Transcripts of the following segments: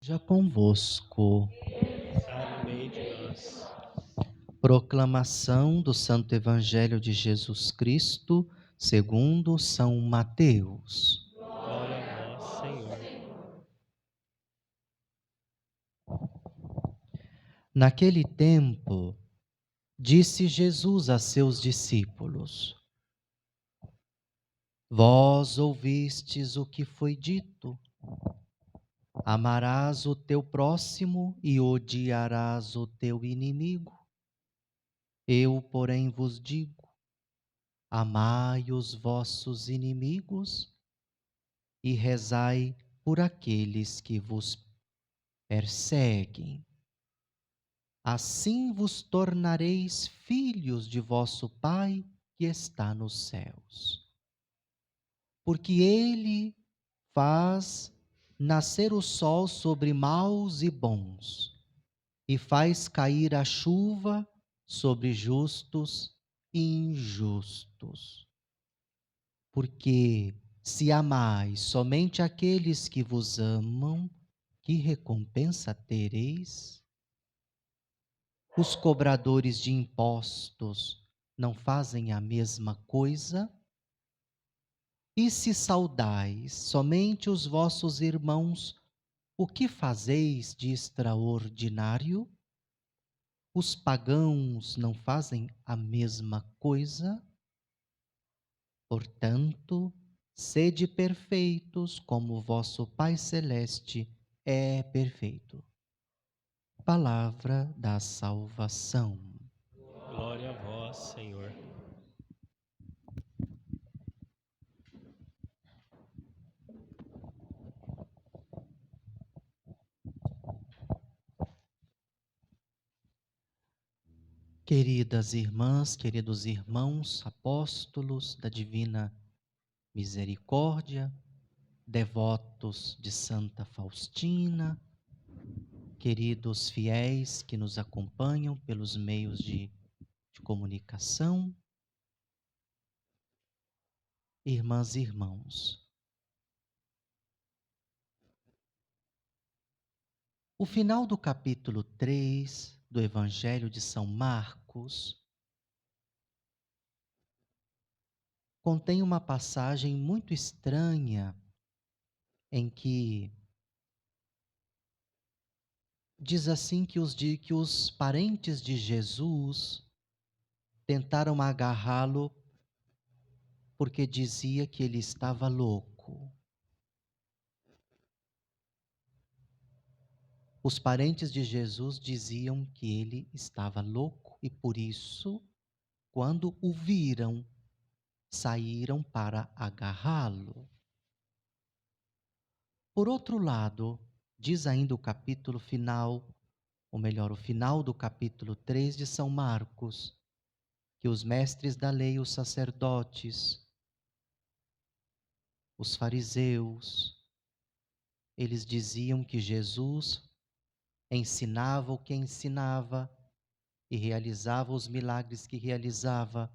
Já convosco. Está no meio de nós. Proclamação do Santo Evangelho de Jesus Cristo, segundo São Mateus. Glória a vós, Senhor. Naquele tempo, disse Jesus a seus discípulos: Vós ouvistes o que foi dito: amarás o teu próximo e odiarás o teu inimigo. Eu, porém, vos digo: amai os vossos inimigos e rezai por aqueles que vos perseguem. Assim vos tornareis filhos de vosso Pai que está nos céus. Porque ele faz nascer o sol sobre maus e bons, e faz cair a chuva sobre justos e injustos. Porque se amais somente aqueles que vos amam, que recompensa tereis? Os cobradores de impostos não fazem a mesma coisa? E se saudais somente os vossos irmãos, o que fazeis de extraordinário? Os pagãos não fazem a mesma coisa? Portanto, sede perfeitos como vosso Pai Celeste é perfeito. Palavra da salvação. Glória a vós, Senhor. Queridas irmãs, queridos irmãos, apóstolos da Divina Misericórdia, devotos de Santa Faustina, queridos fiéis que nos acompanham pelos meios de comunicação, irmãs e irmãos. O final do capítulo 3 do Evangelho de São Marcos contém uma passagem muito estranha em que diz assim que os parentes de Jesus tentaram agarrá-lo porque dizia que ele estava louco. Os parentes de Jesus diziam que ele estava louco e por isso, quando o viram, saíram para agarrá-lo. Por outro lado, diz ainda o capítulo final, ou melhor, o final do capítulo 3 de São Marcos, que os mestres da lei, os sacerdotes, os fariseus, eles diziam que Jesus ensinava o que ensinava e realizava os milagres que realizava,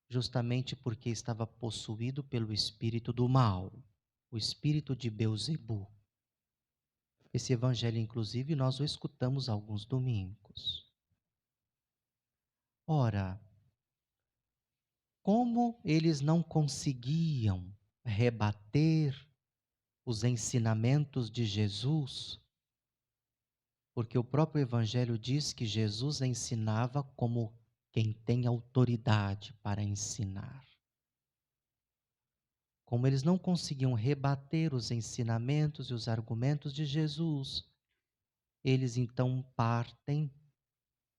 justamente porque estava possuído pelo espírito do mal, o espírito de Beelzebu. Esse evangelho, inclusive, nós o escutamos alguns domingos. Ora, como eles não conseguiam rebater os ensinamentos de Jesus, porque o próprio Evangelho diz que Jesus ensinava como quem tem autoridade para ensinar. Como eles não conseguiam rebater os ensinamentos e os argumentos de Jesus, eles então partem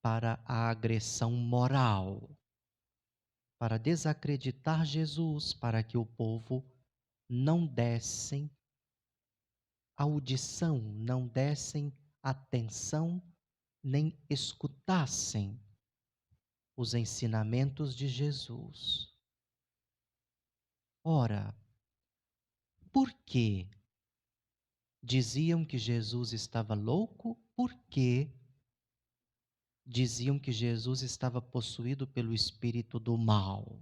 para a agressão moral, para desacreditar Jesus, para que o povo não dessem audição, não dessem atenção, nem escutassem os ensinamentos de Jesus. Ora, por que diziam que Jesus estava louco? Por que diziam que Jesus estava possuído pelo espírito do mal?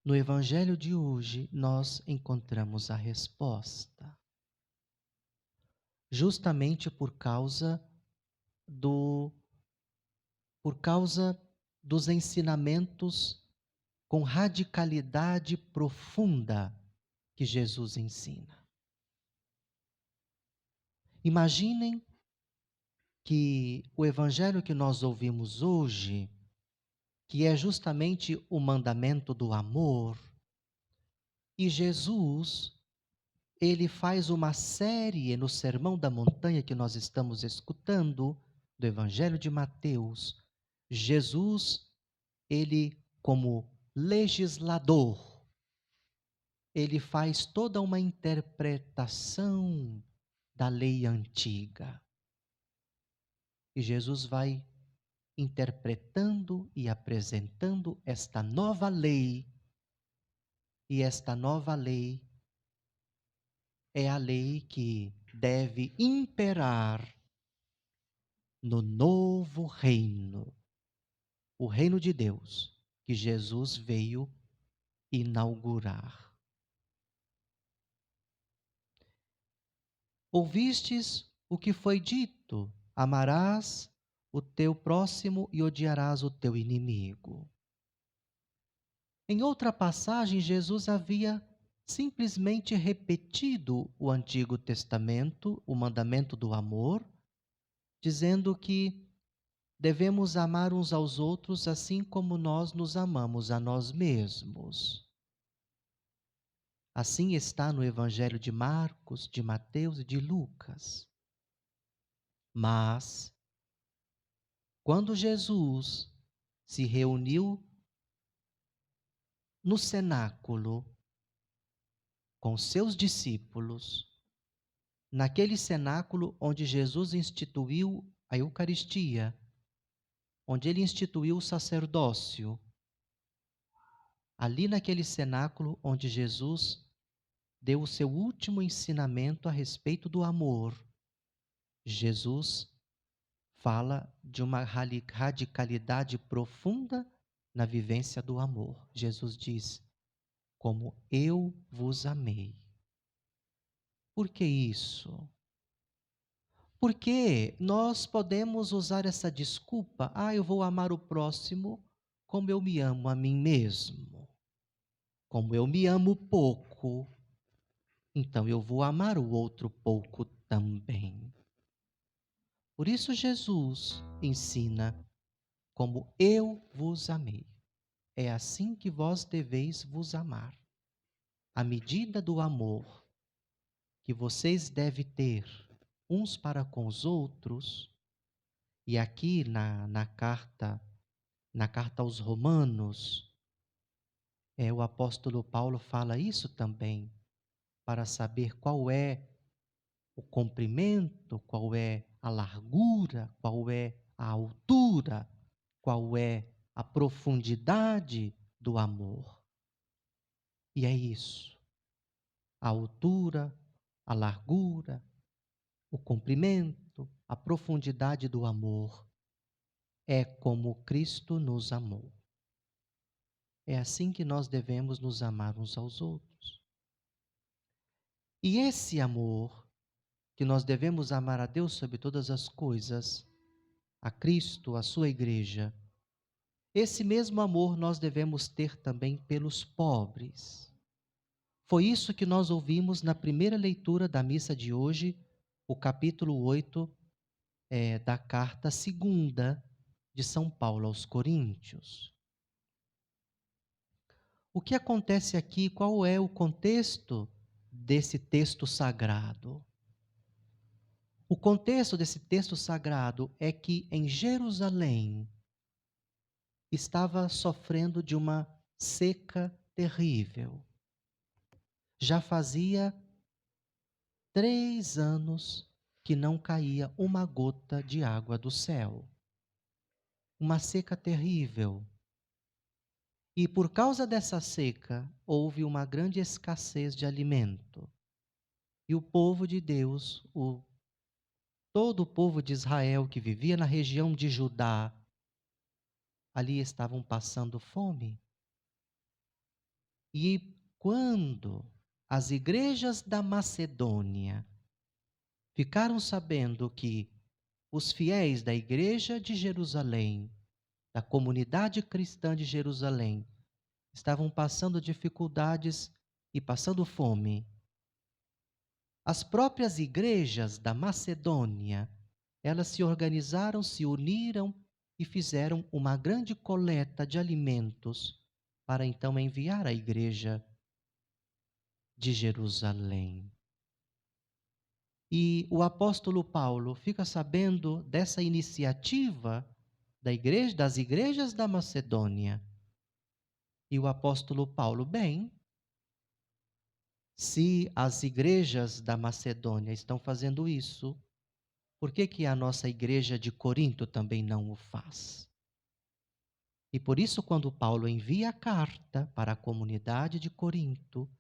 No Evangelho de hoje, nós encontramos a resposta. Justamente do, por causa dos ensinamentos com radicalidade profunda que Jesus ensina. Imaginem que o Evangelho que nós ouvimos hoje, que é justamente o mandamento do amor, e Jesus, ele faz uma série no Sermão da Montanha que nós estamos escutando, do Evangelho de Mateus. Jesus, ele como legislador, ele faz toda uma interpretação da lei antiga. E Jesus vai interpretando e apresentando esta nova lei. E esta nova lei é a lei que deve imperar no novo reino, o reino de Deus, que Jesus veio inaugurar. Ouvistes o que foi dito: amarás o teu próximo e odiarás o teu inimigo. Em outra passagem, Jesus havia simplesmente repetido o Antigo Testamento, o mandamento do amor, dizendo que devemos amar uns aos outros assim como nós nos amamos a nós mesmos. Assim está no Evangelho de Marcos, de Mateus e de Lucas. Mas, quando Jesus se reuniu no cenáculo com seus discípulos, naquele cenáculo onde Jesus instituiu a Eucaristia, onde ele instituiu o sacerdócio, ali naquele cenáculo onde Jesus deu o seu último ensinamento a respeito do amor, Jesus fala de uma radicalidade profunda na vivência do amor. Jesus diz: como eu vos amei. Por que isso? Porque nós podemos usar essa desculpa: eu vou amar o próximo como eu me amo a mim mesmo. Como eu me amo pouco, então eu vou amar o outro pouco também. Por isso Jesus ensina: como eu vos amei, é assim que vós deveis vos amar. A medida do amor que vocês devem ter uns para com os outros, e aqui na carta aos Romanos, o apóstolo Paulo fala isso também, para saber qual é o comprimento, qual é a largura, qual é a altura, qual é a profundidade do amor. E é isso. A altura, a largura, o comprimento, a profundidade do amor é como Cristo nos amou. É assim que nós devemos nos amar uns aos outros. E esse amor, que nós devemos amar a Deus sobre todas as coisas, a Cristo, a sua igreja, esse mesmo amor nós devemos ter também pelos pobres. Foi isso que nós ouvimos na primeira leitura da missa de hoje, o capítulo 8 da carta segunda de São Paulo aos Coríntios. O que acontece aqui? Qual é o contexto desse texto sagrado? O contexto desse texto sagrado é que em Jerusalém estava sofrendo de uma seca terrível. Já fazia 3 anos que não caía uma gota de água do céu. Uma seca terrível. E por causa dessa seca, houve uma grande escassez de alimento. E o povo de Deus, todo o povo de Israel que vivia na região de Judá, ali estavam passando fome. E quando as igrejas da Macedônia ficaram sabendo que os fiéis da igreja de Jerusalém, da comunidade cristã de Jerusalém, estavam passando dificuldades e passando fome, as próprias igrejas da Macedônia, elas se organizaram, se uniram e fizeram uma grande coleta de alimentos para então enviar à igreja de Jerusalém. E o apóstolo Paulo fica sabendo dessa iniciativa das igrejas da Macedônia. E o apóstolo Paulo, bem, se as igrejas da Macedônia estão fazendo isso, por que que a nossa igreja de Corinto também não o faz? E por isso, quando Paulo envia a carta para a comunidade de Corinto,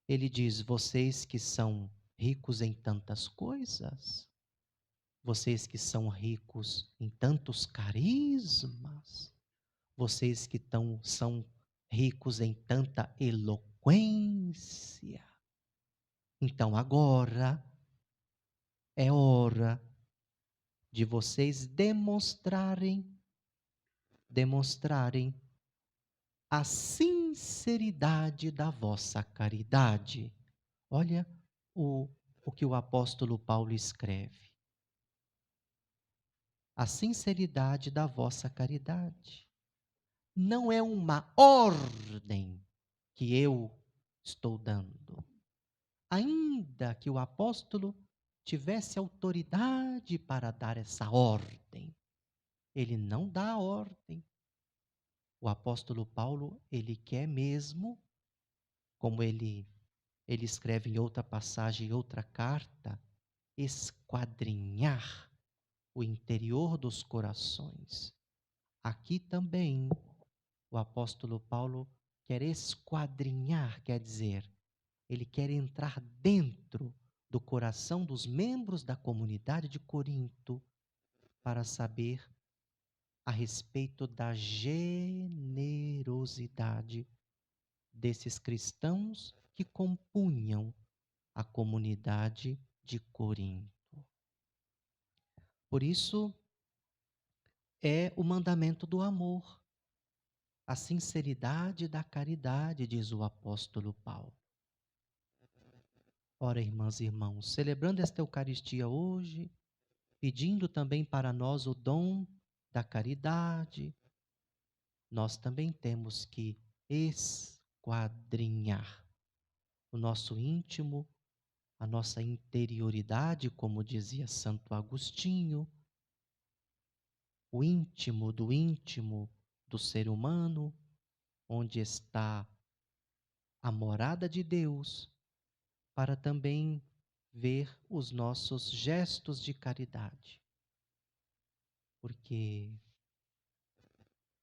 ele diz: vocês que são ricos em tantas coisas, vocês que são ricos em tantos carismas, vocês que são ricos em tanta eloquência, então agora é hora de vocês demonstrarem a sinceridade da vossa caridade. Olha o que o apóstolo Paulo escreve. A sinceridade da vossa caridade. Não é uma ordem que eu estou dando. Ainda que o apóstolo tivesse autoridade para dar essa ordem, ele não dá a ordem. O apóstolo Paulo, ele quer mesmo, como ele escreve em outra passagem, em outra carta, esquadrinhar o interior dos corações. Aqui também o apóstolo Paulo quer esquadrinhar, quer dizer, ele quer entrar dentro do coração dos membros da comunidade de Corinto para saber a respeito da generosidade desses cristãos que compunham a comunidade de Corinto. Por isso, é o mandamento do amor, a sinceridade da caridade, diz o apóstolo Paulo. Ora, irmãs e irmãos, celebrando esta Eucaristia hoje, pedindo também para nós o dom da caridade, nós também temos que esquadrinhar o nosso íntimo, a nossa interioridade, como dizia Santo Agostinho, o íntimo do ser humano, onde está a morada de Deus, para também ver os nossos gestos de caridade. Porque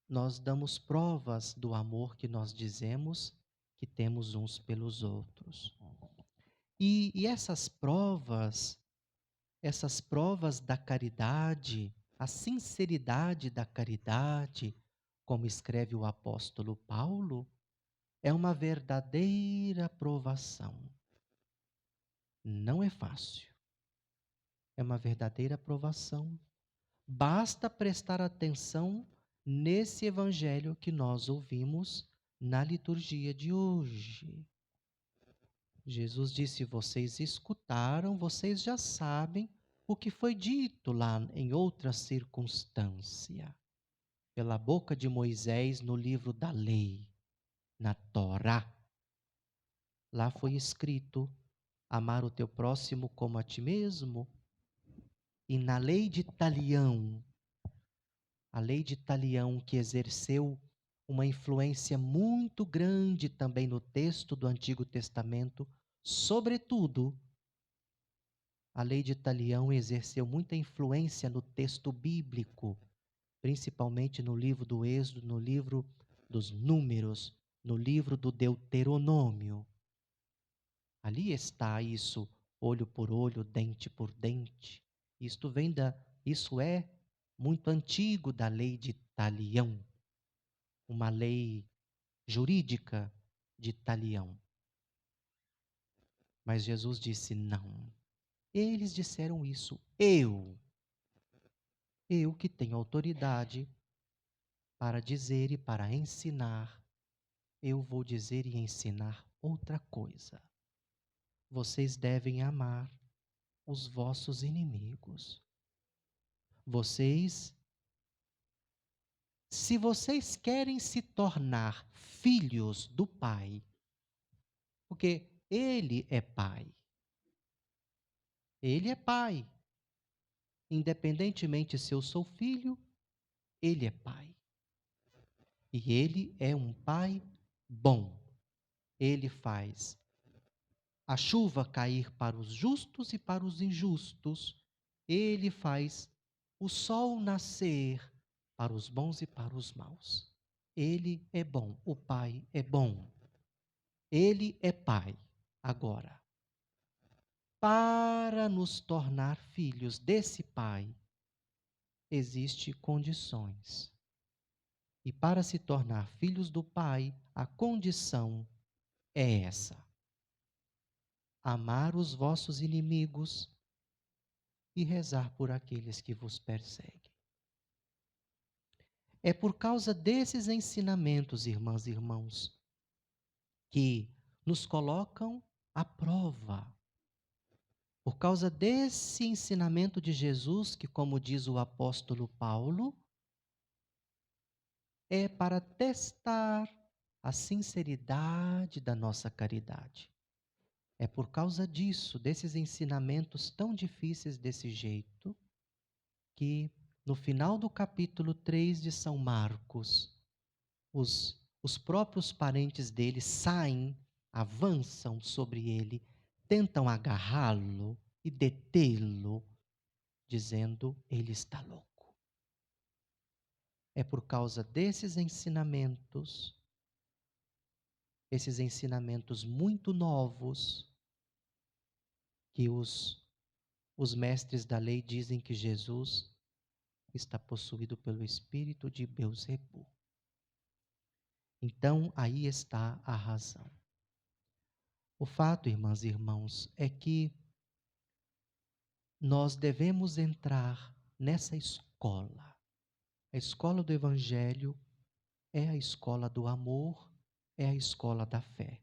nós damos provas do amor que nós dizemos que temos uns pelos outros. E essas provas da caridade, a sinceridade da caridade, como escreve o apóstolo Paulo, é uma verdadeira provação. Não é fácil. É uma verdadeira provação. Basta prestar atenção nesse evangelho que nós ouvimos na liturgia de hoje. Jesus disse: vocês escutaram, vocês já sabem o que foi dito lá em outra circunstância, pela boca de Moisés no livro da lei, na Torá. Lá foi escrito: amar o teu próximo como a ti mesmo. E na lei de Talião, a lei de Talião que exerceu uma influência muito grande também no texto do Antigo Testamento, sobretudo, a lei de Talião exerceu muita influência no texto bíblico, principalmente no livro do Êxodo, no livro dos Números, no livro do Deuteronômio. Ali está isso, olho por olho, dente por dente. Isso é muito antigo da lei de Talião, uma lei jurídica de talião. Mas Jesus disse: não. Eles disseram isso. Eu que tenho autoridade para dizer e para ensinar, eu vou dizer e ensinar outra coisa. Vocês devem amar os vossos inimigos. Se vocês querem se tornar filhos do Pai, porque Ele é Pai. Ele é Pai. Independentemente se eu sou filho, Ele é Pai. E Ele é um Pai bom. Ele faz a chuva cair para os justos e para os injustos. Ele faz o sol nascer para os bons e para os maus. Ele é bom, o Pai é bom. Ele é Pai. Agora, para nos tornar filhos desse Pai, existem condições. E para se tornar filhos do Pai, a condição é essa: amar os vossos inimigos e rezar por aqueles que vos perseguem. É por causa desses ensinamentos, irmãs e irmãos, que nos colocam à prova. Por causa desse ensinamento de Jesus, que, como diz o apóstolo Paulo, é para testar a sinceridade da nossa caridade. É por causa disso, desses ensinamentos tão difíceis desse jeito, que no final do capítulo 3 de São Marcos, os próprios parentes dele saem, avançam sobre ele, tentam agarrá-lo e detê-lo, dizendo: ele está louco. É por causa desses ensinamentos muito novos, que os mestres da lei dizem que Jesus está possuído pelo espírito de Beelzebu. Então, aí está a razão. O fato, irmãs e irmãos, é que nós devemos entrar nessa escola. A escola do Evangelho é a escola do amor, é a escola da fé.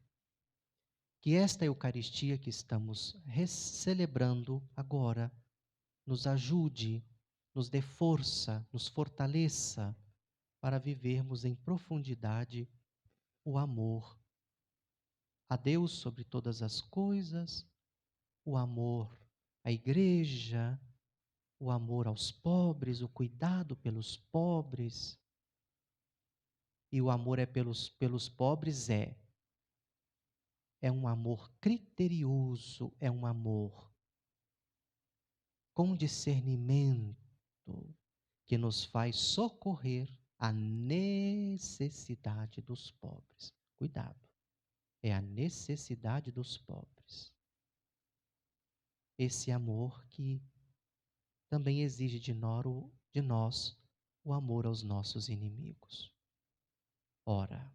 Que esta Eucaristia que estamos celebrando agora nos ajude, nos dê força, nos fortaleça para vivermos em profundidade o amor a Deus sobre todas as coisas, o amor à igreja, o amor aos pobres, o cuidado pelos pobres. E o amor pelos pobres é um amor criterioso, é um amor com discernimento, que nos faz socorrer a necessidade dos pobres. Cuidado, é a necessidade dos pobres. Esse amor que também exige de nós o amor aos nossos inimigos. Ora,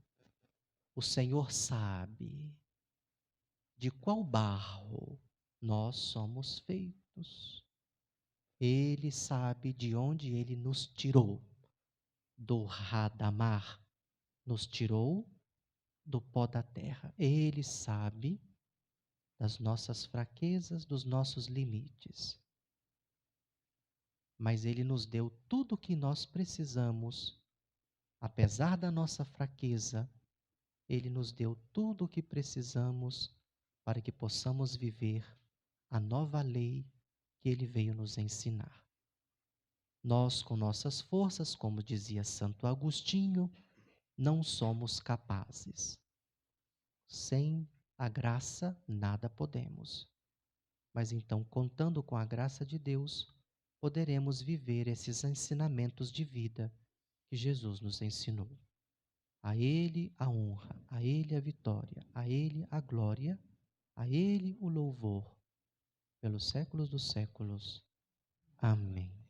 o Senhor sabe de qual barro nós somos feitos. Ele sabe de onde Ele nos tirou. Do Radamar, nos tirou do pó da terra. Ele sabe das nossas fraquezas, dos nossos limites. Mas Ele nos deu tudo o que nós precisamos. Apesar da nossa fraqueza, Ele nos deu tudo o que precisamos para que possamos viver a nova lei que Ele veio nos ensinar. Nós, com nossas forças, como dizia Santo Agostinho, não somos capazes. Sem a graça, nada podemos. Mas então, contando com a graça de Deus, poderemos viver esses ensinamentos de vida que Jesus nos ensinou. A Ele a honra, a Ele a vitória, a Ele a glória, a Ele o louvor, pelos séculos dos séculos. Amém.